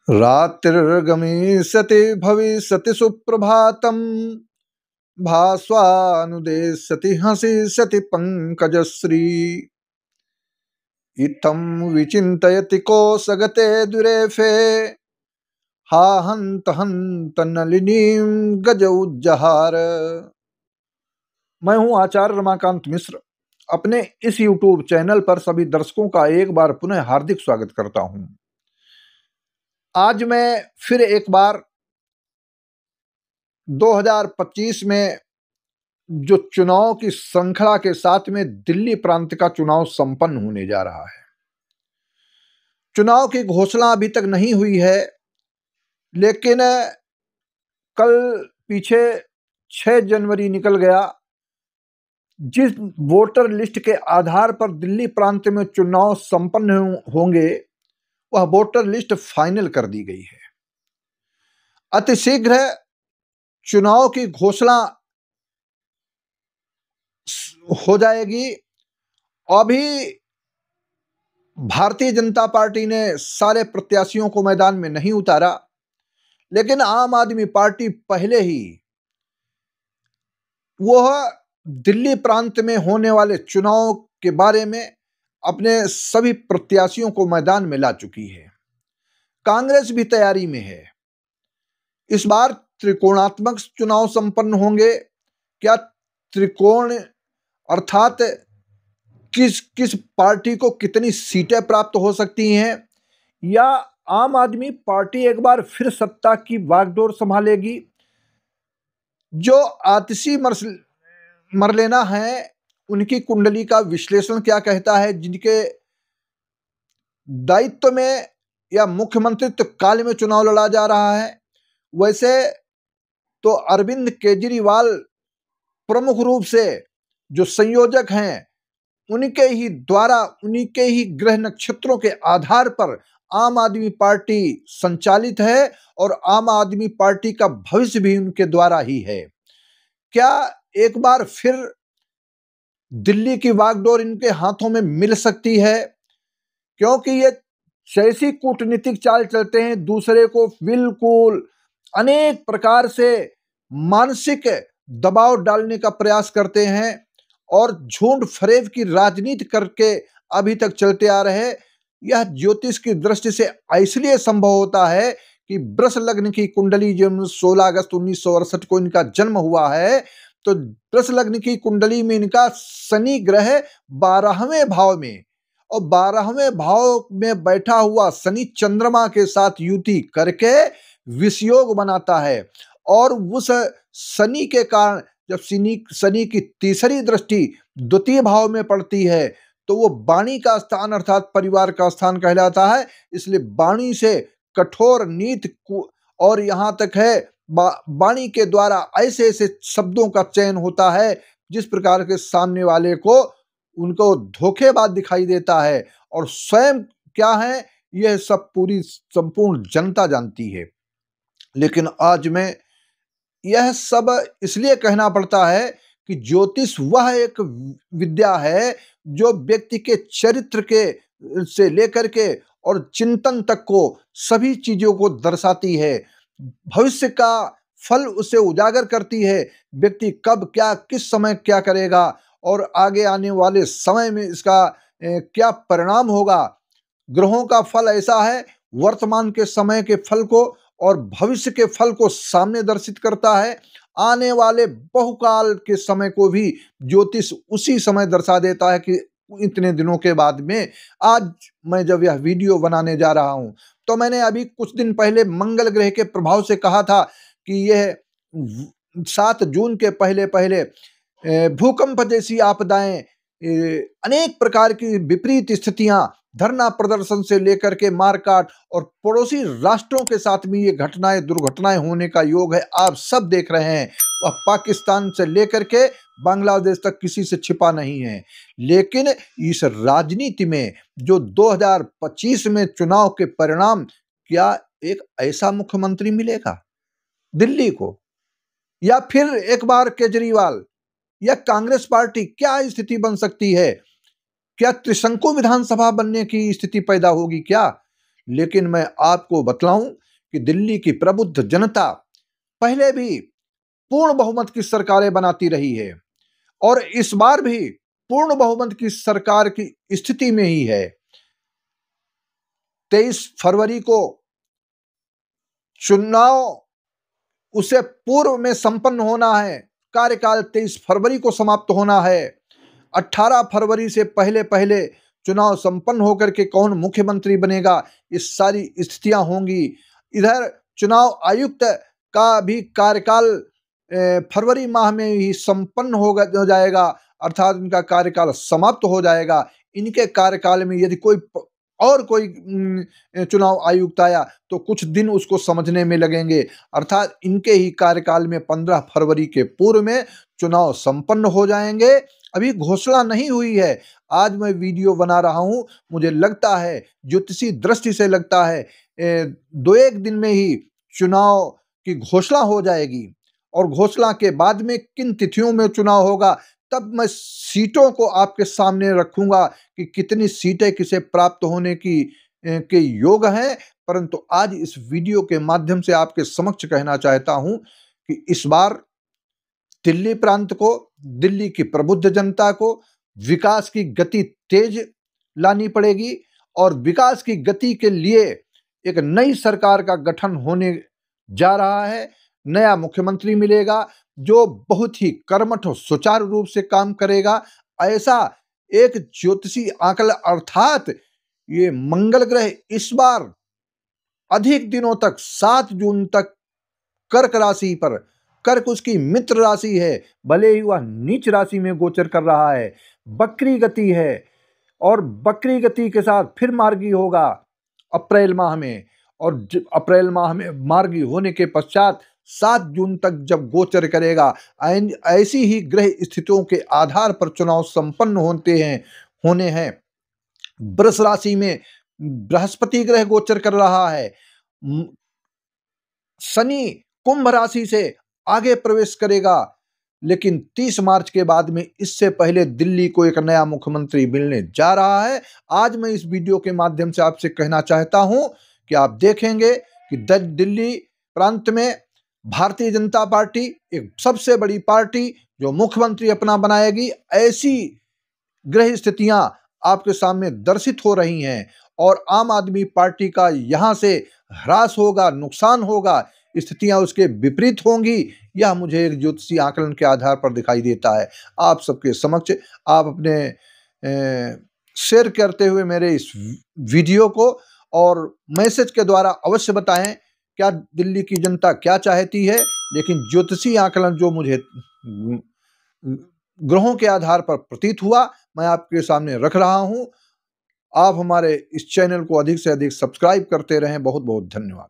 रात्रिर्गमिष्यति भविष्यति सुप्रभातम् भास्वानुदेष्यति हसिष्यति पंकजश्री इत्थं विचिन्तयति कोशगते दुरेफे हा हन्त हन्त नलिनीं गज उज्जहार। मैं हूं आचार्य रमाकांत मिश्र। अपने इस यूट्यूब चैनल पर सभी दर्शकों का एक बार पुनः हार्दिक स्वागत करता हूं। आज मैं फिर एक बार 2025 में जो चुनाव की श्रृंखला के साथ में दिल्ली प्रांत का चुनाव संपन्न होने जा रहा है। चुनाव की घोषणा अभी तक नहीं हुई है, लेकिन कल पीछे 6 जनवरी निकल गया। जिस वोटर लिस्ट के आधार पर दिल्ली प्रांत में चुनाव संपन्न होंगे वह वोटर लिस्ट फाइनल कर दी गई है। अतिशीघ्र चुनाव की घोषणा हो जाएगी। अभी भारतीय जनता पार्टी ने सारे प्रत्याशियों को मैदान में नहीं उतारा, लेकिन आम आदमी पार्टी पहले ही वह दिल्ली प्रांत में होने वाले चुनाव के बारे में अपने सभी प्रत्याशियों को मैदान में ला चुकी है। कांग्रेस भी तैयारी में है। इस बार त्रिकोणात्मक चुनाव संपन्न होंगे। क्या त्रिकोण अर्थात किस पार्टी को कितनी सीटें प्राप्त हो सकती हैं, या आम आदमी पार्टी एक बार फिर सत्ता की बागडोर संभालेगी। जो आतिशी मरलेना है उनकी कुंडली का विश्लेषण क्या कहता है, जिनके दायित्व में या मुख्यमंत्रित्व काल में चुनाव लड़ा जा रहा है। वैसे तो अरविंद केजरीवाल प्रमुख रूप से जो संयोजक हैं उनके ही द्वारा, उनके ही ग्रह नक्षत्रों के आधार पर आम आदमी पार्टी संचालित है और आम आदमी पार्टी का भविष्य भी उनके द्वारा ही है। क्या एक बार फिर दिल्ली की बागडोर इनके हाथों में मिल सकती है? क्योंकि ये ऐसी कूटनीतिक चाल चलते हैं, दूसरे को बिल्कुल अनेक प्रकार से मानसिक दबाव डालने का प्रयास करते हैं और झूठ फरेब की राजनीति करके अभी तक चलते आ रहे। यह ज्योतिष की दृष्टि से इसलिए संभव होता है कि वृष लग्न की कुंडली, जो 16 अगस्त 1968 को इनका जन्म हुआ है, तो वृष लग्न की कुंडली में इनका शनि ग्रह 12वें भाव में, और 12वें भाव में बैठा हुआ शनि चंद्रमा के साथ युति करके विषयोग बनाता है। और उस शनि के कारण जब शनि की तीसरी दृष्टि द्वितीय भाव में पड़ती है तो वो वाणी का स्थान अर्थात परिवार का स्थान कहलाता है। इसलिए वाणी से कठोर नीति और यहाँ तक है वाणी के द्वारा ऐसे ऐसे शब्दों का चयन होता है जिस प्रकार के सामने वाले को उनको धोखेबाज दिखाई देता है, और स्वयं क्या है यह सब पूरी संपूर्ण जनता जानती है। लेकिन आज में यह सब इसलिए कहना पड़ता है कि ज्योतिष वह एक विद्या है जो व्यक्ति के चरित्र के से लेकर के और चिंतन तक को सभी चीजों को दर्शाती है। भविष्य का फल उसे उजागर करती है। व्यक्ति कब क्या किस समय क्या करेगा और आगे आने वाले समय में इसका क्या परिणाम होगा। ग्रहों का फल ऐसा है, वर्तमान के समय के फल को और भविष्य के फल को सामने दर्शित करता है। आने वाले बहुकाल के समय को भी ज्योतिष उसी समय दर्शा देता है कि इतने दिनों के बाद में। आज मैं जब यह वीडियो बनाने जा रहा हूं तो मैंने अभी कुछ दिन पहले मंगल ग्रह के प्रभाव से कहा था कि यह 7 जून के पहले पहले भूकंप जैसी आपदाएं, अनेक प्रकार की विपरीत स्थितियां, धरना प्रदर्शन से लेकर के मारकाट और पड़ोसी राष्ट्रों के साथ में ये घटनाएं दुर्घटनाएं होने का योग है। आप सब देख रहे हैं, वह पाकिस्तान से लेकर के बांग्लादेश तक किसी से छिपा नहीं है। लेकिन इस राजनीति में जो 2025 में चुनाव के परिणाम, क्या एक ऐसा मुख्यमंत्री मिलेगा दिल्ली को, या फिर एक बार केजरीवाल या कांग्रेस पार्टी, क्या स्थिति बन सकती है? क्या त्रिशंकु विधानसभा बनने की स्थिति पैदा होगी क्या? लेकिन मैं आपको बतलाऊं कि दिल्ली की प्रबुद्ध जनता पहले भी पूर्ण बहुमत की सरकारें बनाती रही है और इस बार भी पूर्ण बहुमत की सरकार की स्थिति में ही है। 23 फरवरी को चुनाव उसे पूर्व में संपन्न होना है, कार्यकाल 23 फरवरी को समाप्त होना है। 18 फरवरी से पहले पहले चुनाव संपन्न होकर के कौन मुख्यमंत्री बनेगा, ये सारी स्थितियां होंगी। इधर चुनाव आयुक्त का भी कार्यकाल फरवरी माह में ही संपन्न हो जाएगा, अर्थात उनका कार्यकाल समाप्त हो जाएगा। इनके कार्यकाल में यदि कोई चुनाव आयुक्त आया तो कुछ दिन उसको समझने में लगेंगे, अर्थात इनके ही कार्यकाल में 15 फरवरी के पूर्व में चुनाव संपन्न हो जाएंगे। अभी घोषणा नहीं हुई है। आज मैं वीडियो बना रहा हूं, मुझे लगता है, ज्योतिषी दृष्टि से लगता है 2-1 दिन में ही चुनाव की घोषणा हो जाएगी और घोषणा के बाद में किन तिथियों में चुनाव होगा तब मैं सीटों को आपके सामने रखूंगा कि कितनी सीटें किसे प्राप्त होने के योग हैं। परंतु आज इस वीडियो के माध्यम से आपके समक्ष कहना चाहता हूं कि इस बार दिल्ली प्रांत को, दिल्ली की प्रबुद्ध जनता को विकास की गति तेज लानी पड़ेगी और विकास की गति के लिए एक नई सरकार का गठन होने जा रहा है। नया मुख्यमंत्री मिलेगा जो बहुत ही कर्मठ और सुचारू रूप से काम करेगा। ऐसा एक ज्योतिषी आंकलन, अर्थात ये मंगल ग्रह इस बार अधिक दिनों तक 7 जून तक कर्क राशि पर, कर्क उसकी मित्र राशि है, भले ही वह नीच राशि में गोचर कर रहा है, बकरी गति है और बकरी गति के साथ फिर मार्गी होगा अप्रैल माह में, और अप्रैल माह में मार्गी होने के पश्चात 7 जून तक जब गोचर करेगा, ऐसी ही ग्रह स्थितियों के आधार पर चुनाव संपन्न होने हैं। वृष राशि में बृहस्पति ग्रह गोचर कर रहा है, शनि कुंभ राशि से आगे प्रवेश करेगा, लेकिन 30 मार्च के बाद में इससे पहले दिल्ली को एक नया मुख्यमंत्री मिलने जा रहा है। आज मैं इस वीडियो के माध्यम से आपसे कहना चाहता हूं कि आप देखेंगे कि दिल्ली प्रांत में भारतीय जनता पार्टी एक सबसे बड़ी पार्टी जो मुख्यमंत्री अपना बनाएगी। ऐसी ग्रह स्थितियां आपके सामने दर्शित हो रही हैं और आम आदमी पार्टी का यहां से ह्रास होगा, नुकसान होगा, स्थितियां उसके विपरीत होंगी। यह मुझे एक ज्योतिषी आकलन के आधार पर दिखाई देता है। आप सबके समक्ष आप अपने शेयर करते हुए मेरे इस वीडियो को और मैसेज के द्वारा अवश्य बताएं क्या दिल्ली की जनता क्या चाहती है। लेकिन ज्योतिषी आकलन जो मुझे ग्रहों के आधार पर प्रतीत हुआ, मैं आपके सामने रख रहा हूं। आप हमारे इस चैनल को अधिक से अधिक सब्सक्राइब करते रहें। बहुत बहुत धन्यवाद।